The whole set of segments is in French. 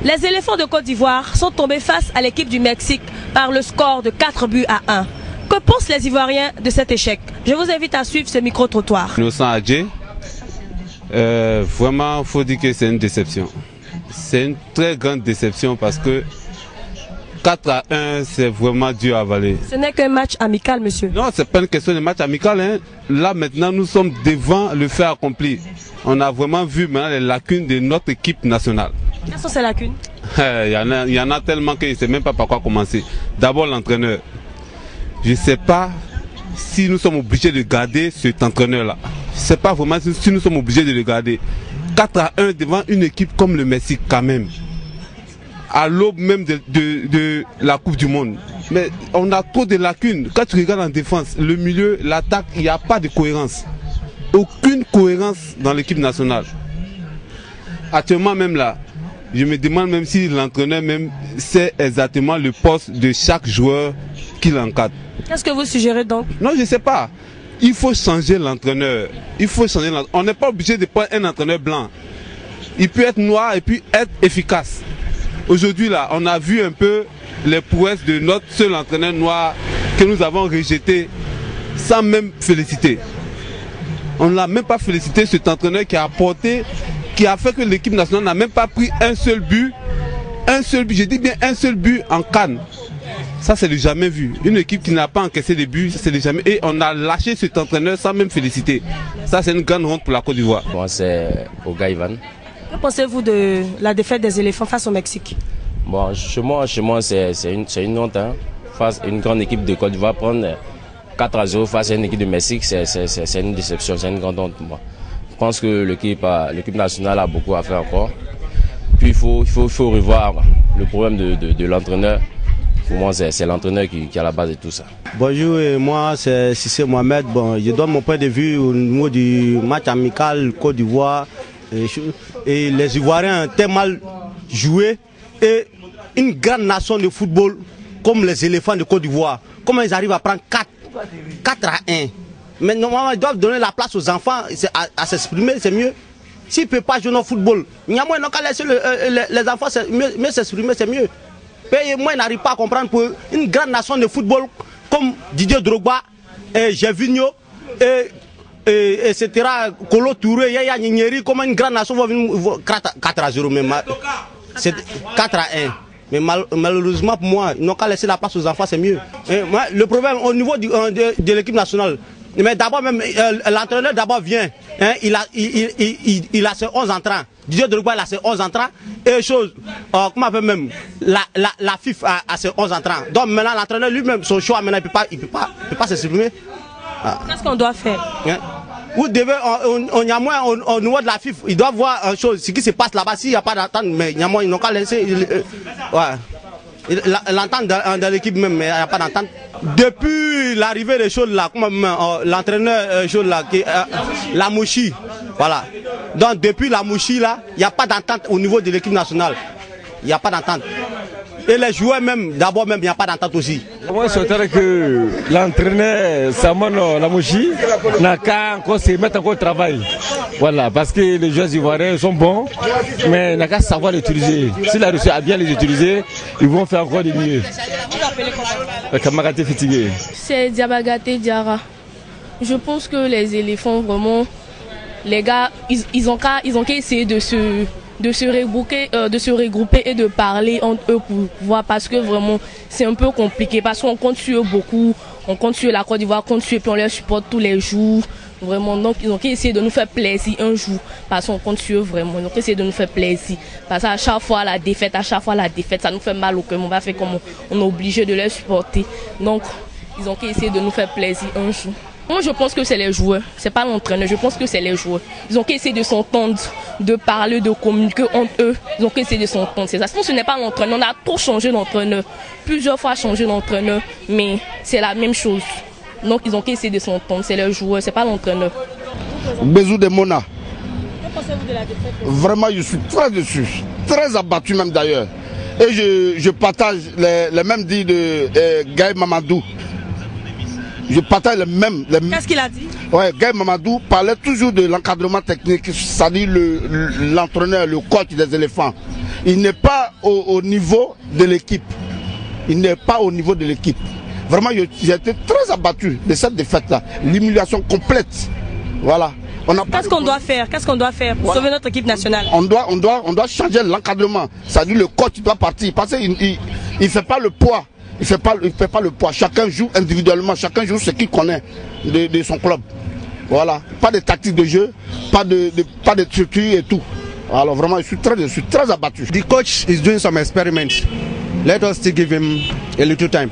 Les éléphants de Côte d'Ivoire sont tombés face à l'équipe du Mexique par le score de 4-1. Que pensent les Ivoiriens de cet échec? Je vous invite à suivre ce micro-trottoir. Innocent Adjé, vraiment, il faut dire que c'est une déception. C'est une très grande déception parce que 4-1, c'est vraiment dur à avaler. Ce n'est qu'un match amical, monsieur. Non, ce n'est pas une question de match amical. Hein. Là, maintenant, nous sommes devant le fait accompli. On a vraiment vu maintenant les lacunes de notre équipe nationale. Quelles sont ces lacunes? Il y en a tellement que je ne sais même pas par quoi commencer. D'abord, l'entraîneur. Je ne sais pas si nous sommes obligés de garder cet entraîneur-là. Je ne sais pas vraiment si nous sommes obligés de le garder. 4-1 devant une équipe comme le Mexique, quand même. À l'aube même de la Coupe du Monde. Mais on a trop de lacunes. Quand tu regardes en défense, le milieu, l'attaque, il n'y a pas de cohérence. Aucune cohérence dans l'équipe nationale. Actuellement même là, je me demande même si l'entraîneur même sait exactement le poste de chaque joueur qu'il encadre. Qu'est-ce que vous suggérez donc? Non, je ne sais pas. Il faut changer l'entraîneur. Il faut changer l'entraîneur. On n'est pas obligé de prendre un entraîneur blanc. Il peut être noir et puis être efficace. Aujourd'hui là, on a vu un peu les prouesses de notre seul entraîneur noir que nous avons rejeté sans même féliciter. On ne l'a même pas félicité, cet entraîneur qui a apporté, qui a fait que l'équipe nationale n'a même pas pris un seul but. Un seul but, je dis bien un seul but en CAN. Ça, c'est du jamais vu. Une équipe qui n'a pas encaissé des buts, c'est du jamais. Et on a lâché cet entraîneur sans même féliciter. Ça, c'est une grande honte pour la Côte d'Ivoire. Bon, c'est Oga Ivan. Que pensez-vous de la défaite des éléphants face au Mexique? Bon, chez moi c'est une honte. Hein. Face à une grande équipe de Côte d'Ivoire, prendre 4-0 face à une équipe de Mexique, c'est une déception, c'est une grande honte pour moi. Je pense que l'équipe nationale a beaucoup à faire encore. Puis il faut revoir le problème de l'entraîneur. Pour moi, c'est l'entraîneur qui est à la base de tout ça. Bonjour, moi c'est Sissé Mohamed. Bon, je donne mon point de vue au niveau du match amical Côte d'Ivoire. Et les Ivoiriens ont tellement joué. Et une grande nation de football comme les éléphants de Côte d'Ivoire, comment ils arrivent à prendre 4-1? Mais normalement, ils doivent donner la place aux enfants à s'exprimer, c'est mieux. S'ils ne peuvent pas jouer au football, ils n'ont qu'à laisser les enfants mieux s'exprimer, c'est mieux. Et moi, je n'arrive pas à comprendre pour une grande nation de football comme Didier Drogba, Gervinho, etc. Kolo Touré, Yaya Ninyeri, comme une grande nation va venir 4-0 même. C'est 4-1. Mais malheureusement pour moi, ils n'ont qu'à laisser la place aux enfants, c'est mieux. Le problème au niveau de l'équipe nationale, mais d'abord même l'entraîneur d'abord vient, hein, il a ses 11 entrants. Didier Drogba il a ses 11 entrants et chose, comment on appelle même la FIFA a ses 11 entrants. Donc maintenant l'entraîneur lui-même son choix maintenant il peut pas s'exprimer. Qu'est-ce qu'on doit faire? Hein? Vous devez, on y a moins au niveau de la FIFA, ils doivent voir une chose, ce qui se passe là-bas, s'il n'y a pas d'entente, mais il y a moins, ils n'ont qu'à laisser l'entente dans l'équipe même, mais il n'y a pas d'entente. Depuis l'arrivée des choses là, comme l'entraîneur chose là, la Mouchi, voilà. Donc depuis la Mouchi là, il n'y a pas d'entente au niveau de l'équipe nationale. Il n'y a pas d'entente. Et les joueurs même, d'abord même, il n'y a pas d'entente aussi. Moi, je souhaiterais que l'entraîneur Samono Lamouchi n'a qu'à encore se mettre encore au travail. Voilà, parce que les joueurs ivoiriens sont bons, mais n'a qu'à savoir l'utiliser. S'il a réussi à bien les utiliser, ils vont faire encore du mieux. Kamagaté fatigué. C'est Diabagaté Diara. Je pense que les éléphants, vraiment, les gars, ils ont qu'à essayer de se regrouper et de parler entre eux pour voir, parce que vraiment c'est un peu compliqué, parce qu'on compte sur eux beaucoup, on compte sur la Côte d'Ivoire, compte sur eux, puis on les supporte tous les jours, vraiment. Donc ils ont qu'à essayer de nous faire plaisir un jour, parce qu'on compte sur eux vraiment, ils ont qu'à essayer de nous faire plaisir, parce qu'à chaque fois la défaite, ça nous fait mal au cœur, on va faire comme on est obligé de les supporter. Donc ils ont qu'à essayer de nous faire plaisir un jour. Moi je pense que c'est les joueurs, c'est pas l'entraîneur, je pense que c'est les joueurs. Ils ont qu'à essayer de s'entendre, de parler, de communiquer entre eux. Ils ont qu'à essayer de s'entendre, c'est ça. Sinon ce n'est pas l'entraîneur, on a trop changé d'entraîneur, plusieurs fois changé d'entraîneur, mais c'est la même chose. Donc ils ont qu'à essayer de s'entendre, c'est les joueurs, c'est pas l'entraîneur. Bézou de Mona. Que pensez-vous de la défaite? Vraiment je suis très déçu, très abattu même d'ailleurs. Et je partage les mêmes dits de Gaël Mamadou. Je partage les mêmes. Qu'est-ce qu'il a dit? Ouais, Gaël Mamadou parlait toujours de l'encadrement technique, c'est-à-dire l'entraîneur, le coach des éléphants. Il n'est pas au niveau de l'équipe. Il n'est pas au niveau de l'équipe. Vraiment, j'ai été très abattu de cette défaite-là. L'humiliation complète. Voilà. Qu'est-ce qu'on doit faire? Qu'est-ce qu'on doit faire pour sauver notre équipe nationale? On doit changer l'encadrement. C'est-à-dire le coach doit partir. Parce qu'il ne fait pas le poids. Il fait pas le poids. Chacun joue individuellement. Chacun joue ce qu'il connaît de son club. Voilà. Pas de tactique de jeu, pas de structure et tout. Alors vraiment, je suis très abattu. The coach is doing some experiments. Let us still give him a little time.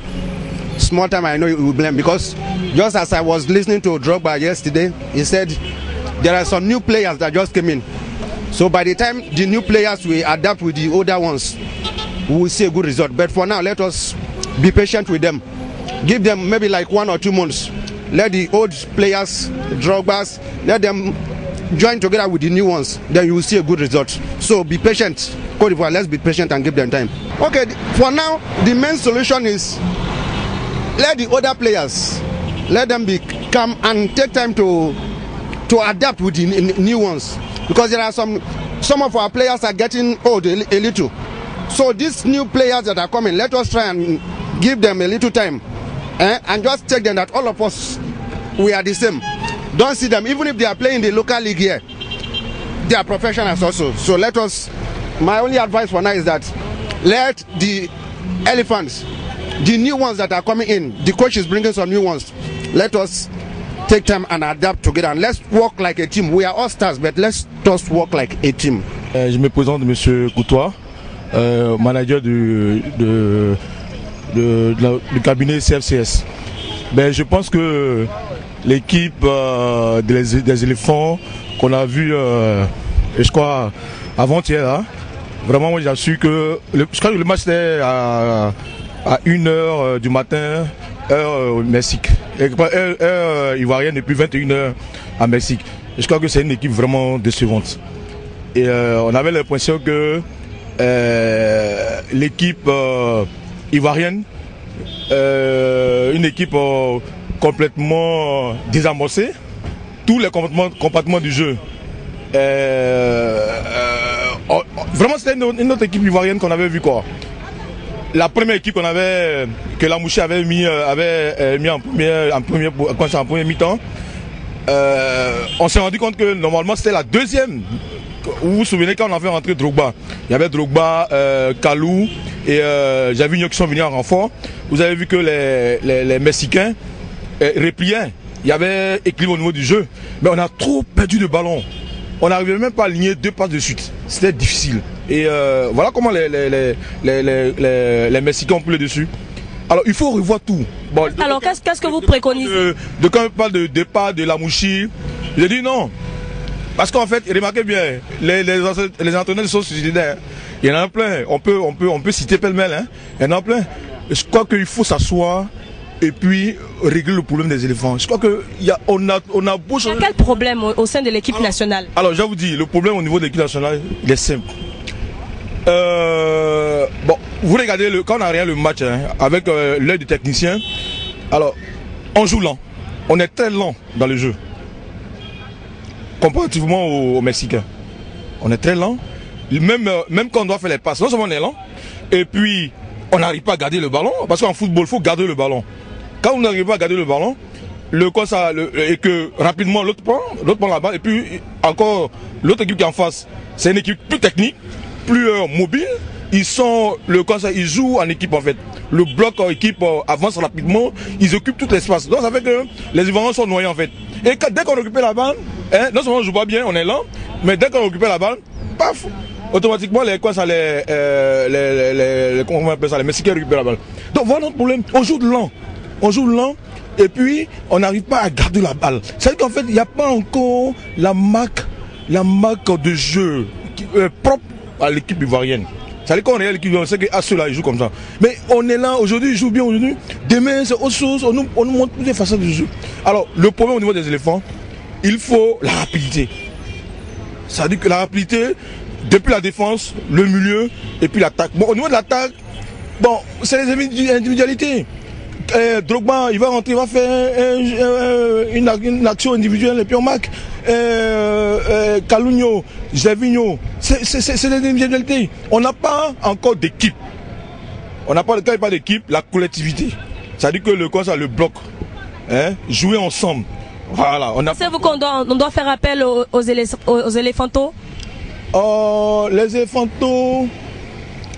Small time, I know he will blame, because just as I was listening to Drogba yesterday, he said there are some new players that just came in. So by the time the new players will adapt with the older ones, we will see a good result. But for now, let us be patient with them. Give them maybe like 1 or 2 months. Let the old players, Drogbas, let them join together with the new ones. Then you will see a good result. So be patient. Côte d'Ivoire, let's be patient and give them time. Okay, for now, the main solution is let the other players, let them be come and take time to adapt with the new ones, because there are some of our players are getting old a little. So these new players that are coming, let us try and give them a little time, and just take them that all of us, we are the same. Don't see them, even if they are playing the local league here, they are professionals also. So let us, my only advice for now is that let the elephants, the new ones that are coming in, the coach is bringing some new ones. Let us take time and adapt together, and let's work like a team. We are all stars, but let's just work like a team. Je me présente, Monsieur Coutois, manager du cabinet CFCS. Ben, je pense que l'équipe des éléphants qu'on a vu, je crois, avant-hier, hein, vraiment, moi j'ai su que je crois que le match était à 1h du matin, heure au Mexique. Heure ivoirienne depuis 21h à Mexique. Je crois que c'est une équipe vraiment décevante. Et on avait l'impression que l'équipe ivoirienne, une équipe complètement désamorcée, tous les compartiments du jeu. Vraiment, c'était une autre équipe ivoirienne qu'on avait vu, quoi. La première équipe qu'on avait, que Lamouchi avait mis en premier mi-temps, on s'est rendu compte que normalement c'était la deuxième. Vous vous souvenez quand on avait rentré Drogba, il y avait Drogba, Kalou et Javigno qui sont venus en renfort. Vous avez vu que les Mexicains repliaient. Il y avait équilibre au niveau du jeu, mais on a trop perdu de ballon. On n'arrivait même pas à aligner 2 passes de suite. C'était difficile. Et voilà comment les Mexicains ont pris le dessus. Alors il faut revoir tout. Bon, alors qu'est-ce que vous préconisez? Quand on parle de départ de Lamouchi, j'ai dit non. Parce qu'en fait, remarquez bien, les entraîneurs sont suicidaires. Il y en a plein. On peut citer pêle-mêle. Hein. Il y en a plein. Je crois qu'il faut s'asseoir et puis régler le problème des éléphants. Je crois qu'on a beau changer. Quel problème au sein de l'équipe nationale? Alors, je vous dis, le problème au niveau de l'équipe nationale, il est simple. Bon, vous regardez quand on a regardé le match, hein, avec l'œil du technicien. Alors, on joue lent. On est très lent dans le jeu. Comparativement aux Mexicains. On est très lent. Même quand on doit faire les passes, non seulement on est lent, et puis on n'arrive pas à garder le ballon, parce qu'en football, il faut garder le ballon. Quand on n'arrive pas à garder le ballon, et que rapidement l'autre prend la balle, et puis encore l'autre équipe qui est en face, c'est une équipe plus technique, plus mobile. Ils jouent en équipe en fait. Le bloc en équipe avance rapidement, ils occupent tout l'espace. Donc ça fait que les Ivoiriens sont noyés en fait. Et dès qu'on occupe la balle, hein, non seulement on joue pas bien, on est lent, mais dès qu'on occupe la balle, paf, automatiquement les Mexicains récupèrent la balle. Donc voilà notre problème, on joue lent, et puis on n'arrive pas à garder la balle. C'est-à-dire qu'en fait, il n'y a pas encore la marque de jeu propre à l'équipe ivoirienne. C'est-à-dire qu'on est l'équipe, on sait que ceux-là ils jouent comme ça. Mais on est là, aujourd'hui ils jouent bien, aujourd'hui. Demain c'est autre chose, on nous montre toutes les façons de jeu. Alors le problème au niveau des éléphants, il faut la rapidité. C'est-à-dire que la rapidité, depuis la défense, le milieu et puis l'attaque. Bon, au niveau de l'attaque, bon, c'est les individualités. Drogba, il va rentrer, il va faire une action individuelle et puis on marque. Calugno, Gervinho, c'est des individualités. On n'a pas encore d'équipe. On n'a pas d'équipe, la collectivité. Ça dit que le bloc. Hein, jouer ensemble. Voilà. Pensez-vous qu'on doit faire appel aux éléphantaux? Les éléphantaux.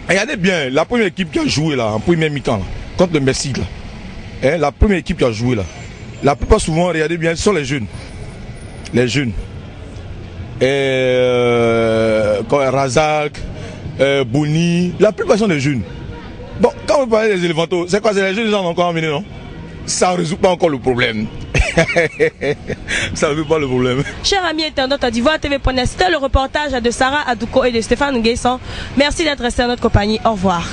Regardez bien, la première équipe qui a joué là, en premier mi-temps, contre le Mexique, là. Hein, la première équipe qui a joué là. La plupart souvent, regardez bien, ce sont les jeunes. Les jeunes. Comme Razak, Bouni, la plupart sont des jeunes. Bon, quand vous parlez des éléphantaux, c'est quoi? C'est les jeunes qui en ont encore emmené, non? Ça ne résout pas encore le problème. Ça ne résout pas le problème. Chers amis internautes à d'Ivoire TV.net, c'était le reportage de Sarah Adouko et de Stéphane Nguessan. Merci d'être resté à notre compagnie. Au revoir.